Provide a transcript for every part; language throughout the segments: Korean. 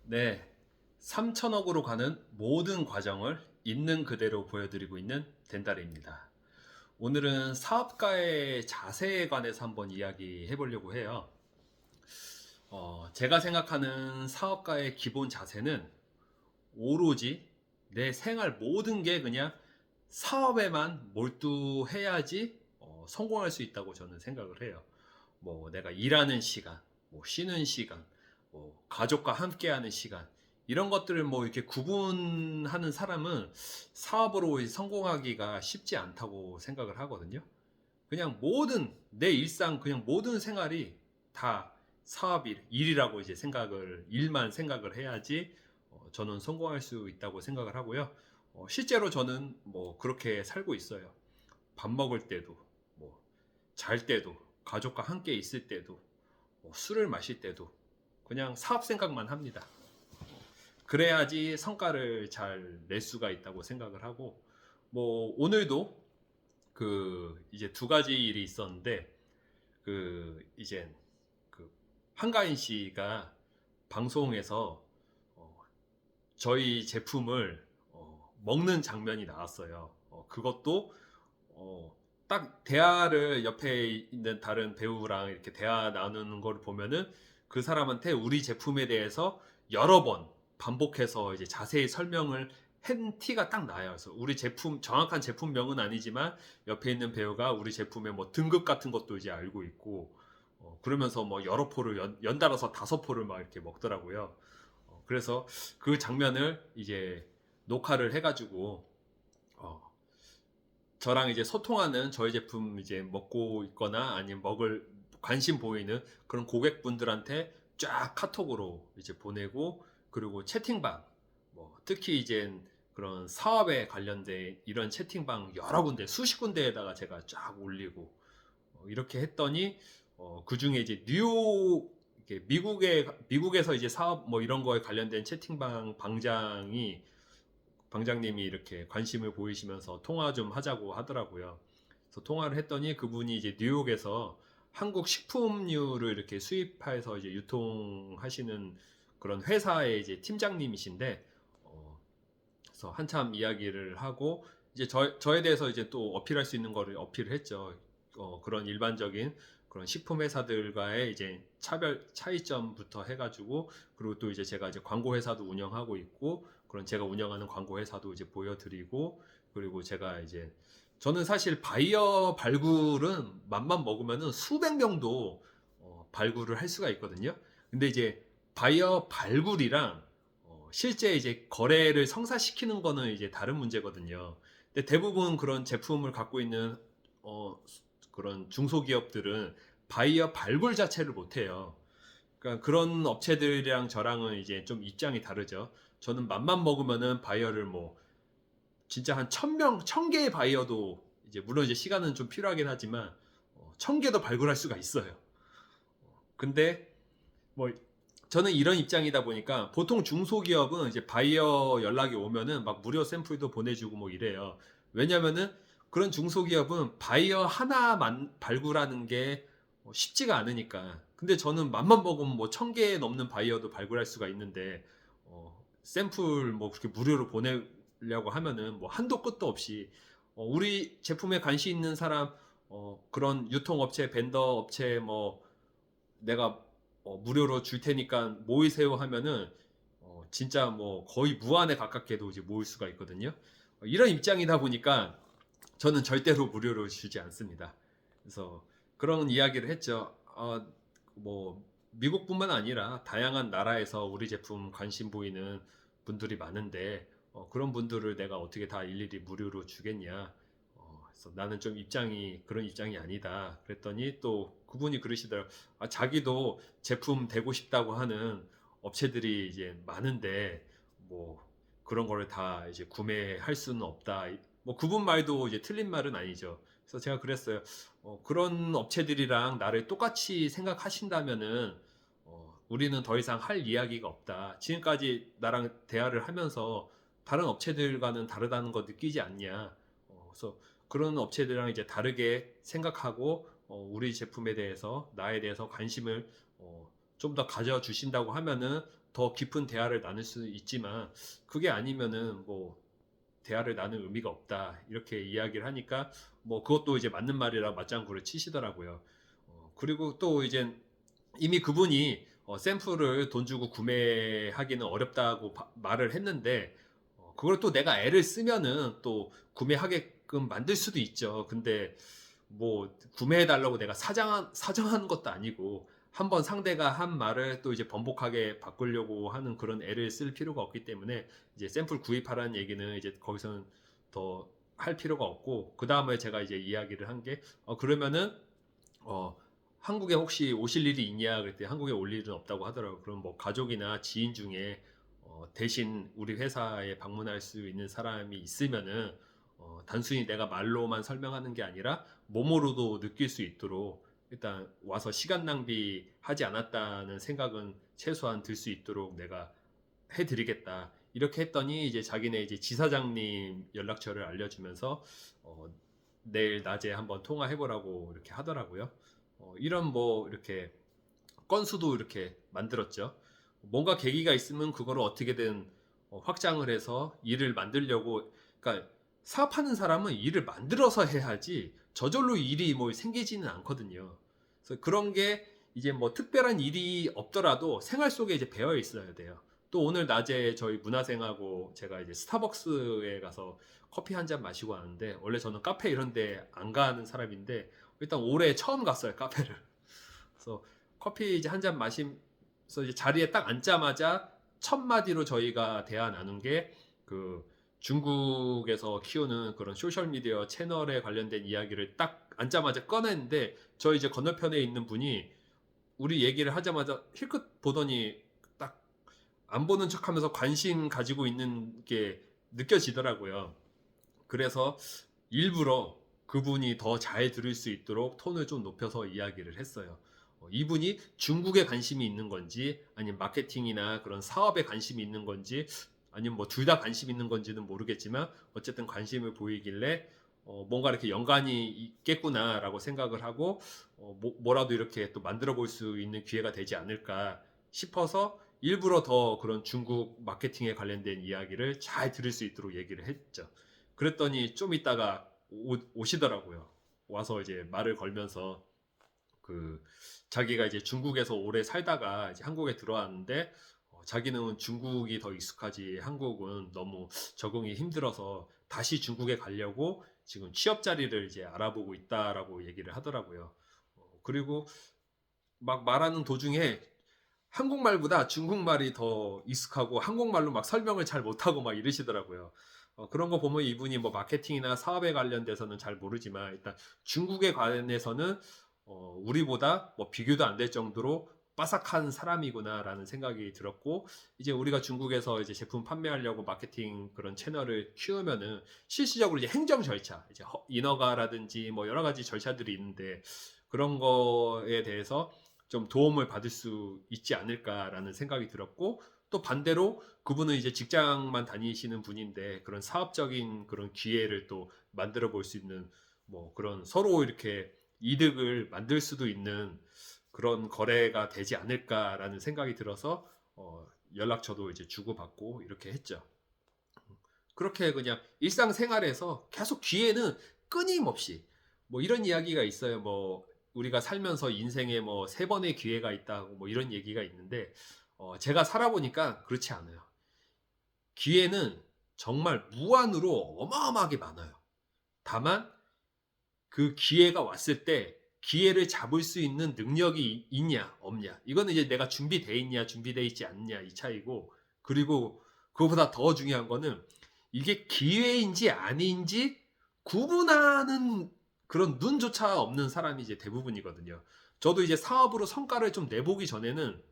네, 3천억으로 가는 모든 과정을 있는 그대로 보여드리고 있는 덴달입니다. 오늘은 사업가의 자세에 관해서 한번 이야기해 보려고 해요. 제가 생각하는 사업가의 기본 자세는 오로지 내 생활 모든 게 그냥 사업에만 몰두해야지 성공할 수 있다고 저는 생각을 해요. 뭐 내가 일하는 시간, 뭐 쉬는 시간, 뭐 가족과 함께하는 시간 이런 것들을 뭐 이렇게 구분하는 사람은 사업으로 성공하기가 쉽지 않다고 생각을 하거든요. 그냥 모든 내 일상 그냥 모든 생활이 다 일이라고 이제 일만 생각을 해야지 저는 성공할 수 있다고 생각을 하고요. 실제로 저는 뭐 그렇게 살고 있어요. 밥 먹을 때도, 뭐 잘 때도, 가족과 함께 있을 때도, 뭐 술을 마실 때도 그냥 사업 생각만 합니다. 그래야지 성과를 잘 낼 수가 있다고 생각을 하고, 뭐 오늘도 이제 두 가지 일이 있었는데, 이제 그 한가인 씨가 방송에서 저희 제품을 먹는 장면이 나왔어요. 그것도 딱 대화를 옆에 있는 다른 배우랑 이렇게 대화 나누는 걸 보면은 그 사람한테 우리 제품에 대해서 여러 번 반복해서 이제 자세히 설명을 한 티가 딱 나요. 그래서 우리 제품 정확한 제품명은 아니지만 옆에 있는 배우가 우리 제품의 뭐 등급 같은 것도 이제 알고 있고 그러면서 뭐 여러 포를 연달아서 다섯 포를 막 이렇게 먹더라고요. 그래서 그 장면을 이제 녹화를 해가지고 어, 저랑 이제 소통하는 저희 제품 이제 먹고 있거나 아니면 먹을 관심 보이는 그런 고객분들한테 쫙 카톡으로 이제 보내고 그리고 채팅방 뭐 특히 이제 그런 사업에 관련된 이런 채팅방 여러 군데 수십 군데에다가 제가 쫙 올리고 이렇게 했더니 그 중에 이제 뉴욕 이렇게 미국에서 이제 사업 뭐 이런 거에 관련된 채팅방 방장님이 이렇게 관심을 보이시면서 통화 좀 하자고 하더라고요. 그래서 통화를 했더니 그분이 이제 뉴욕에서 한국 식품류를 이렇게 수입해서 이제 유통하시는 그런 회사의 이제 팀장님이신데, 그래서 한참 이야기를 하고 이제 저에 대해서 이제 또 어필할 수 있는 거를 어필을 했죠. 그런 일반적인 그런 식품 회사들과의 이제 차이점부터 해가지고 그리고 또 이제 제가 이제 광고 회사도 운영하고 있고 그런 제가 운영하는 광고 회사도 이제 보여드리고 그리고 제가 이제 저는 사실 바이어 발굴은 맘만 먹으면은 수백 명도 발굴을 할 수가 있거든요. 근데 이제 바이어 발굴이랑 실제 이제 거래를 성사시키는 거는 이제 다른 문제거든요. 근데 대부분 그런 제품을 갖고 있는 어, 그런 중소기업들은 바이어 발굴 자체를 못해요. 그러니까 그런 업체들이랑 저랑은 이제 좀 입장이 다르죠. 저는 맘만 먹으면은 바이어를 뭐 진짜 한 1,000명, 1,000개의 바이어도 이제 물론 이제 시간은 좀 필요하긴 하지만 1,000개도 발굴할 수가 있어요. 근데 뭐 저는 이런 입장이다 보니까 보통 중소기업은 이제 바이어 연락이 오면은 막 무료 샘플도 보내주고 뭐 이래요. 왜냐면은 그런 중소기업은 바이어 하나만 발굴하는 게 쉽지가 않으니까. 근데 저는 맘만 먹으면 뭐 1,000개 넘는 바이어도 발굴할 수가 있는데 샘플 뭐 그렇게 무료로 보내려고 하면은 뭐 한도 끝도 없이 우리 제품에 관심 있는 사람 그런 유통업체, 벤더 업체 뭐 내가 무료로 줄 테니까 모이세요 하면은 진짜 뭐 거의 무한에 가깝게도 이제 모일 수가 있거든요. 이런 입장이다 보니까 저는 절대로 무료로 주지 않습니다. 그래서 그런 이야기를 했죠. 뭐 미국뿐만 아니라 다양한 나라에서 우리 제품 관심 보이는 분들이 많은데 그런 분들을 내가 어떻게 다 일일이 무료로 주겠냐. 그래서 나는 좀 그런 입장이 아니다. 그랬더니 또 그분이 그러시더라고요. 자기도 제품 되고 싶다고 하는 업체들이 이제 많은데 뭐 그런 거를 다 이제 구매할 수는 없다. 뭐 그분 말도 이제 틀린 말은 아니죠. 그래서 제가 그랬어요. 그런 업체들이랑 나를 똑같이 생각하신다면은 우리는 더 이상 할 이야기가 없다. 지금까지 나랑 대화를 하면서 다른 업체들과는 다르다는 거 느끼지 않냐. 그래서 그런 업체들이랑 이제 다르게 생각하고 우리 제품에 대해서 나에 대해서 관심을 좀 더 가져주신다고 하면은 더 깊은 대화를 나눌 수 있지만 그게 아니면은 뭐 대화를 나눌 의미가 없다 이렇게 이야기를 하니까 뭐 그것도 이제 맞는 말이라 맞장구를 치시더라고요. 그리고 또 이제 이미 그분이 샘플을 돈 주고 구매하기는 어렵다고 말을 했는데 그걸 또 내가 애를 쓰면은 또 구매하게끔 만들 수도 있죠. 근데 뭐 구매해달라고 내가 사정한 것도 아니고 한번 상대가 한 말을 또 이제 번복하게 바꾸려고 하는 그런 애를 쓸 필요가 없기 때문에 이제 샘플 구입하라는 얘기는 이제 거기서는 더 할 필요가 없고 그 다음에 제가 이제 이야기를 한 게 그러면은 한국에 혹시 오실 일이 있냐 그랬더니 한국에 올 일은 없다고 하더라고요. 그럼 뭐 가족이나 지인 중에 대신 우리 회사에 방문할 수 있는 사람이 있으면은 단순히 내가 말로만 설명하는 게 아니라 몸으로도 느낄 수 있도록 일단 와서 시간 낭비하지 않았다는 생각은 최소한 들 수 있도록 내가 해드리겠다. 이렇게 했더니 이제 자기네 이제 지사장님 연락처를 알려주면서 내일 낮에 한번 통화해보라고 이렇게 하더라고요. 이런 뭐 이렇게 건수도 이렇게 만들었죠. 뭔가 계기가 있으면 그거를 어떻게든 확장을 해서 일을 만들려고, 그러니까 사업하는 사람은 일을 만들어서 해야지 저절로 일이 뭐 생기지는 않거든요. 그래서 그런 게 이제 뭐 특별한 일이 없더라도 생활 속에 이제 배어 있어야 돼요. 또 오늘 낮에 저희 문화생하고 제가 이제 스타벅스에 가서 커피 한 잔 마시고 왔는데, 원래 저는 카페 이런 데 안 가는 사람인데 일단 올해 처음 갔어요, 카페를. 그래서 커피 이제 한 잔 마시면서 이제 자리에 딱 앉자마자 첫 마디로 저희가 대화 나눈 게 그 중국에서 키우는 그런 소셜 미디어 채널에 관련된 이야기를 딱 앉자마자 꺼냈는데, 저 이제 건너편에 있는 분이 우리 얘기를 하자마자 힐끗 보더니 딱 안 보는 척하면서 관심 가지고 있는 게 느껴지더라고요. 그래서 일부러 그분이 더 잘 들을 수 있도록 톤을 좀 높여서 이야기를 했어요. 이분이 중국에 관심이 있는 건지 아니면 마케팅이나 그런 사업에 관심이 있는 건지 아니면 뭐 둘 다 관심 있는 건지는 모르겠지만 어쨌든 관심을 보이길래 뭔가 이렇게 연관이 있겠구나라고 생각을 하고 뭐라도 이렇게 또 만들어 볼 수 있는 기회가 되지 않을까 싶어서 일부러 더 그런 중국 마케팅에 관련된 이야기를 잘 들을 수 있도록 얘기를 했죠. 그랬더니 좀 있다가 오시더라고요. 와서 이제 말을 걸면서 그 자기가 이제 중국에서 오래 살다가 이제 한국에 들어왔는데 자기는 중국이 더 익숙하지 한국은 너무 적응이 힘들어서 다시 중국에 가려고 지금 취업 자리를 이제 알아보고 있다라고 얘기를 하더라고요. 그리고 막 말하는 도중에 한국말보다 중국말이 더 익숙하고 한국말로 막 설명을 잘 못하고 막 이러시더라고요. 그런 거 보면 이분이 뭐 마케팅이나 사업에 관련돼서는 잘 모르지만 일단 중국에 관해서는 우리보다 뭐 비교도 안 될 정도로 빠삭한 사람이구나라는 생각이 들었고, 이제 우리가 중국에서 이제 제품 판매하려고 마케팅 그런 채널을 키우면은 실질적으로 이제 행정 절차, 이제 인허가라든지 뭐 여러 가지 절차들이 있는데 그런 거에 대해서 좀 도움을 받을 수 있지 않을까라는 생각이 들었고, 또 반대로 그분은 이제 직장만 다니시는 분인데 그런 사업적인 그런 기회를 또 만들어 볼 수 있는 뭐 그런 서로 이렇게 이득을 만들 수도 있는 그런 거래가 되지 않을까라는 생각이 들어서 연락처도 이제 주고받고 이렇게 했죠. 그렇게 그냥 일상생활에서 계속 기회는 끊임없이 뭐 이런 이야기가 있어요. 뭐 우리가 살면서 인생에 뭐 세 번의 기회가 있다고 뭐 이런 얘기가 있는데 제가 살아보니까 그렇지 않아요. 기회는 정말 무한으로 어마어마하게 많아요. 다만 그 기회가 왔을 때 기회를 잡을 수 있는 능력이 있냐 없냐, 이거는 이제 내가 준비돼 있냐 준비돼 있지 않냐 이 차이고, 그리고 그거보다 더 중요한 거는 이게 기회인지 아닌지 구분하는 그런 눈조차 없는 사람이 이제 대부분이거든요. 저도 이제 사업으로 성과를 좀 내보기 전에는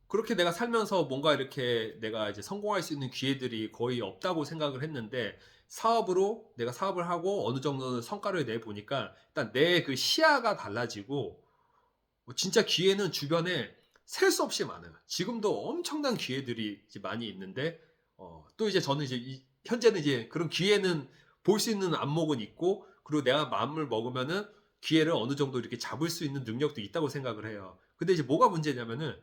그렇게 내가 살면서 뭔가 이렇게 내가 이제 성공할 수 있는 기회들이 거의 없다고 생각을 했는데, 사업으로 내가 사업을 하고 어느 정도는 성과를 내 보니까 일단 내 그 시야가 달라지고 진짜 기회는 주변에 셀 수 없이 많아요. 지금도 엄청난 기회들이 이제 많이 있는데 또 이제 저는 이제 현재는 이제 그런 기회는 볼 수 있는 안목은 있고, 그리고 내가 마음을 먹으면은 기회를 어느 정도 이렇게 잡을 수 있는 능력도 있다고 생각을 해요. 근데 이제 뭐가 문제냐면은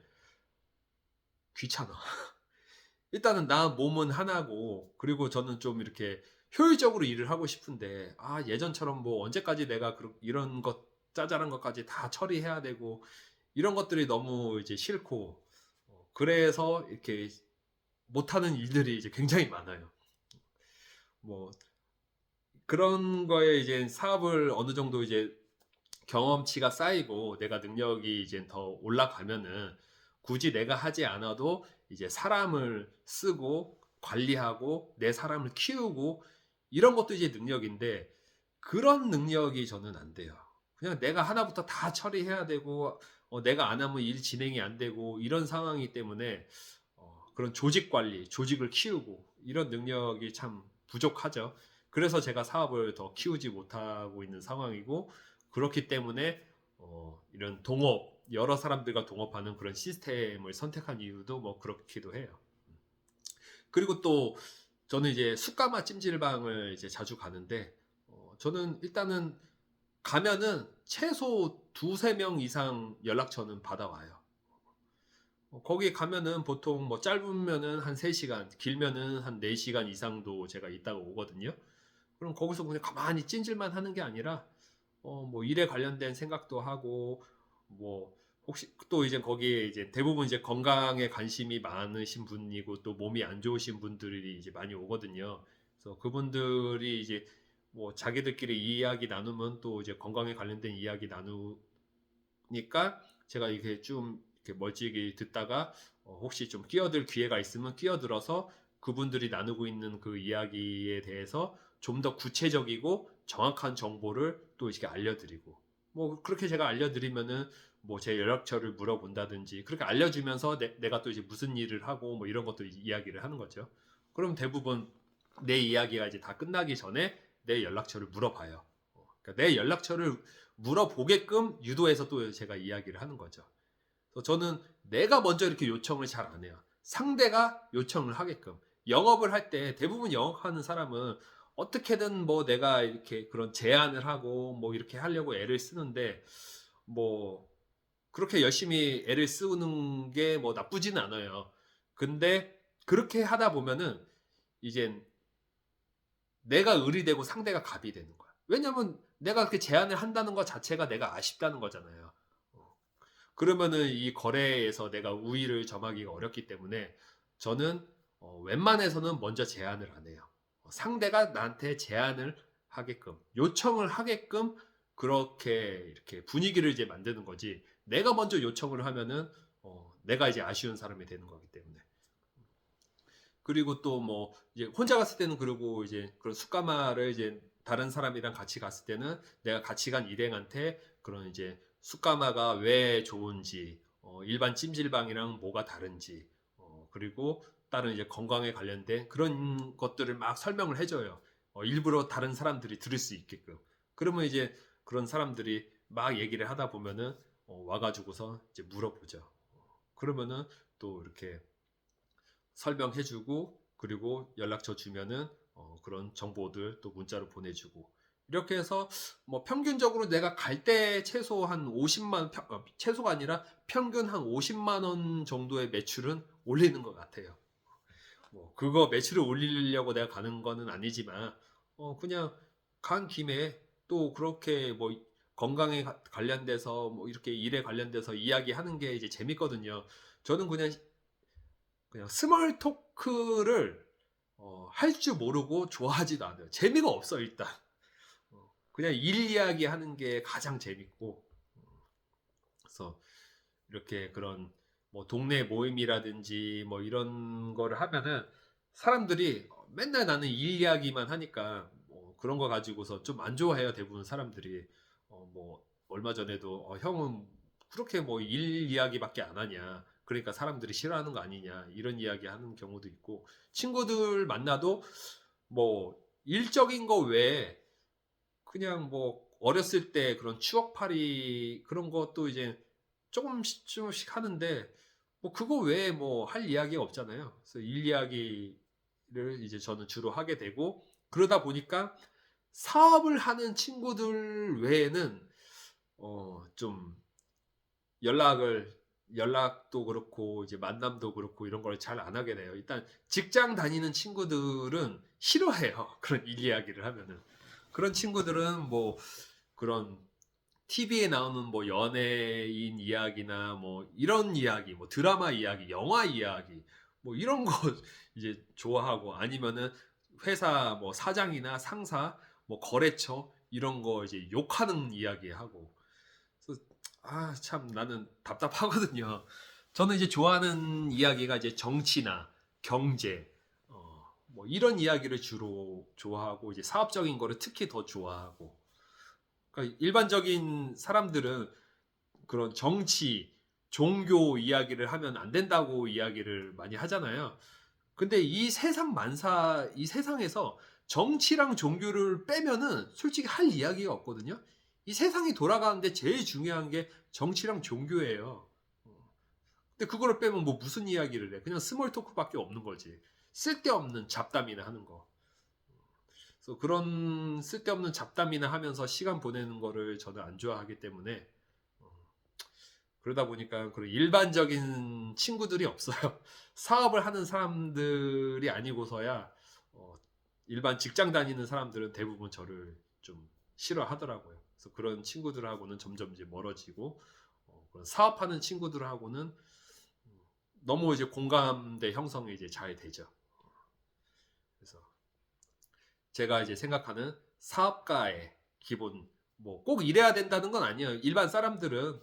귀찮아. 일단은 나 몸은 하나고, 그리고 저는 좀 이렇게 효율적으로 일을 하고 싶은데, 예전처럼 뭐 언제까지 내가 이런 것 짜잘한 것까지 다 처리해야 되고 이런 것들이 너무 이제 싫고, 그래서 이렇게 못하는 일들이 이제 굉장히 많아요. 뭐 그런 거에 이제 사업을 어느 정도 이제 경험치가 쌓이고 내가 능력이 이제 더 올라가면은 굳이 내가 하지 않아도 이제 사람을 쓰고 관리하고 내 사람을 키우고 이런 것도 이제 능력인데, 그런 능력이 저는 안 돼요. 그냥 내가 하나부터 다 처리해야 되고 내가 안 하면 일 진행이 안 되고 이런 상황이기 때문에 그런 조직 관리, 조직을 키우고 이런 능력이 참 부족하죠. 그래서 제가 사업을 더 키우지 못하고 있는 상황이고, 그렇기 때문에 이런 동업, 여러 사람들과 동업하는 그런 시스템을 선택한 이유도 뭐 그렇기도 해요. 그리고 또 저는 이제 숯가마 찜질방을 이제 자주 가는데, 저는 일단은 가면은 최소 두세 명 이상 연락처는 받아와요. 거기 가면은 보통 뭐 짧으면은 한 3시간, 길면은 한 4시간 이상도 제가 있다가 오거든요. 그럼 거기서 그냥 가만히 찜질만 하는 게 아니라 뭐 일에 관련된 생각도 하고, 뭐 혹시 또 이제 거기에 이제 대부분 이제 건강에 관심이 많으신 분이고 또 몸이 안 좋으신 분들이 이제 많이 오거든요. 그래서 그분들이 이제 뭐 자기들끼리 이야기 나누면 또 이제 건강에 관련된 이야기 나누니까 제가 이렇게 좀 이렇게 멀찍이 듣다가 혹시 좀 끼어들 기회가 있으면 끼어들어서 그분들이 나누고 있는 그 이야기에 대해서 좀 더 구체적이고 정확한 정보를 또 이렇게 알려드리고, 뭐 그렇게 제가 알려드리면은 뭐 제 연락처를 물어본다든지 그렇게 알려주면서 내가 또 이제 무슨 일을 하고 뭐 이런 것도 이야기를 하는 거죠. 그럼 대부분 내 이야기가 이제 다 끝나기 전에 내 연락처를 물어봐요. 그러니까 내 연락처를 물어보게끔 유도해서 또 제가 이야기를 하는 거죠. 그래서 저는 내가 먼저 이렇게 요청을 잘 안 해요. 상대가 요청을 하게끔. 영업을 할 때 대부분 영업하는 사람은 어떻게든 뭐 내가 이렇게 그런 제안을 하고 뭐 이렇게 하려고 애를 쓰는데, 뭐 그렇게 열심히 애를 쓰는 게 뭐 나쁘지는 않아요. 근데 그렇게 하다 보면은 이젠 내가 을이 되고 상대가 갑이 되는 거야. 왜냐면 내가 그렇게 제안을 한다는 것 자체가 내가 아쉽다는 거잖아요. 그러면은 이 거래에서 내가 우위를 점하기가 어렵기 때문에 저는 웬만해서는 먼저 제안을 안 해요. 상대가 나한테 제안을 하게끔, 요청을 하게끔 그렇게 이렇게 분위기를 이제 만드는 거지. 내가 먼저 요청을 하면은 내가 이제 아쉬운 사람이 되는 거기 때문에. 그리고 또 뭐 이제 혼자 갔을 때는, 그리고 이제 그런 숯가마를 이제 다른 사람이랑 같이 갔을 때는 내가 같이 간 일행한테 그런 이제 숯가마가 왜 좋은지, 일반 찜질방이랑 뭐가 다른지, 그리고 다른 이제 건강에 관련된 그런 것들을 막 설명을 해줘요. 일부러 다른 사람들이 들을 수 있게끔. 그러면 이제 그런 사람들이 막 얘기를 하다 보면은 와가지고서 이제 물어보죠. 그러면은 또 이렇게 설명해주고, 그리고 연락처 주면은 그런 정보들 또 문자로 보내주고, 이렇게 해서 뭐 평균적으로 내가 갈 때 최소 한 50만, 최소가 아니라 평균 한 50만 원 정도의 매출은 올리는 것 같아요. 뭐 그거 매출을 올리려고 내가 가는 거는 아니지만 그냥 간 김에 또 그렇게 뭐 건강에 관련돼서 뭐 이렇게 일에 관련돼서 이야기하는 게 이제 재밌거든요. 저는 그냥 스몰 토크를 할 줄 모르고 좋아하지도 않아요. 재미가 없어 일단. 그냥 일 이야기 하는 게 가장 재밌고, 그래서 이렇게 그런 뭐 동네 모임이라든지 뭐 이런 거를 하면은 사람들이 맨날 나는 일 이야기만 하니까 뭐 그런 거 가지고서 좀 안 좋아해요, 대부분 사람들이. 뭐 얼마 전에도 형은 그렇게 뭐 일 이야기밖에 안 하냐, 그러니까 사람들이 싫어하는 거 아니냐, 이런 이야기 하는 경우도 있고, 친구들 만나도 뭐 일적인 거 외에 그냥 뭐 어렸을 때 그런 추억팔이 그런 것도 이제 조금씩 조금씩 하는데, 뭐 그거 외에 뭐 할 이야기가 없잖아요. 그래서 일 이야기를 이제 저는 주로 하게 되고, 그러다 보니까 사업을 하는 친구들 외에는 좀 연락을 연락도 그렇고 이제 만남도 그렇고 이런 걸 잘 안 하게 돼요. 일단 직장 다니는 친구들은 싫어해요. 그런 일 이야기를 하면은. 그런 친구들은 뭐 그런 TV에 나오는 뭐 연예인 이야기나 뭐 이런 이야기, 뭐 드라마 이야기, 영화 이야기, 뭐 이런 거 이제 좋아하고 아니면은 회사 뭐 사장이나 상사, 뭐 거래처 이런 거 이제 욕하는 이야기 하고. 그래서 참 나는 답답하거든요. 저는 이제 좋아하는 이야기가 이제 정치나 경제, 뭐 이런 이야기를 주로 좋아하고 이제 사업적인 거를 특히 더 좋아하고. 그러니까 일반적인 사람들은 그런 정치, 종교 이야기를 하면 안 된다고 이야기를 많이 하잖아요. 근데 이 세상에서 정치랑 종교를 빼면은 솔직히 할 이야기가 없거든요. 이 세상이 돌아가는데 제일 중요한 게 정치랑 종교예요. 근데 그거를 빼면 뭐 무슨 이야기를 해? 그냥 스몰 토크밖에 없는 거지. 쓸데없는 잡담이나 하는 거. 그래서 그런 쓸데없는 잡담이나 하면서 시간 보내는 거를 저는 안 좋아하기 때문에 그러다 보니까 그런 일반적인 친구들이 없어요. 사업을 하는 사람들이 아니고서야 일반 직장 다니는 사람들은 대부분 저를 좀 싫어하더라고요. 그래서 그런 친구들하고는 점점 이제 멀어지고 그런 사업하는 친구들하고는 너무 이제 공감대 형성이 이제 잘 되죠. 그래서 제가 이제 생각하는 사업가의 기본 뭐 꼭 이래야 된다는 건 아니에요. 일반 사람들은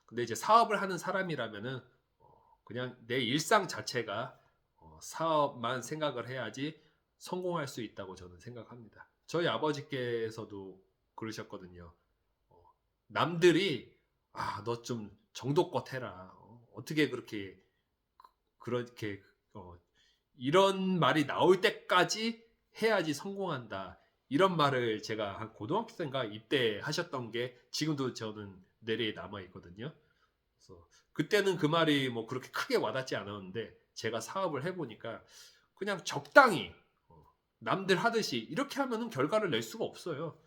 근데 이제 사업을 하는 사람이라면은 그냥 내 일상 자체가 사업만 생각을 해야지 성공할 수 있다고 저는 생각합니다. 저희 아버지께서도 그러셨거든요. 남들이 너 좀 정도껏 해라. 어떻게 그렇게 어, 이런 말이 나올 때까지 해야지 성공한다. 이런 말을 제가 한 고등학교 때인가 이때 하셨던 게 지금도 저는 뇌리에 남아 있거든요. 그래서 그때는 그 말이 뭐 그렇게 크게 와닿지 않았는데 제가 사업을 해보니까 그냥 적당히 남들 하듯이 이렇게 하면은 결과를 낼 수가 없어요.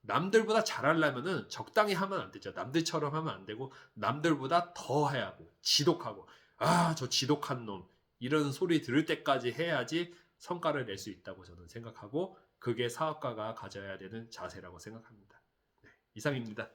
남들보다 잘하려면은 적당히 하면 안 되죠. 남들처럼 하면 안 되고 남들보다 더 해야 하고 지독하고 저 지독한 놈 이런 소리 들을 때까지 해야지 성과를 낼 수 있다고 저는 생각하고 그게 사업가가 가져야 되는 자세라고 생각합니다. 네, 이상입니다.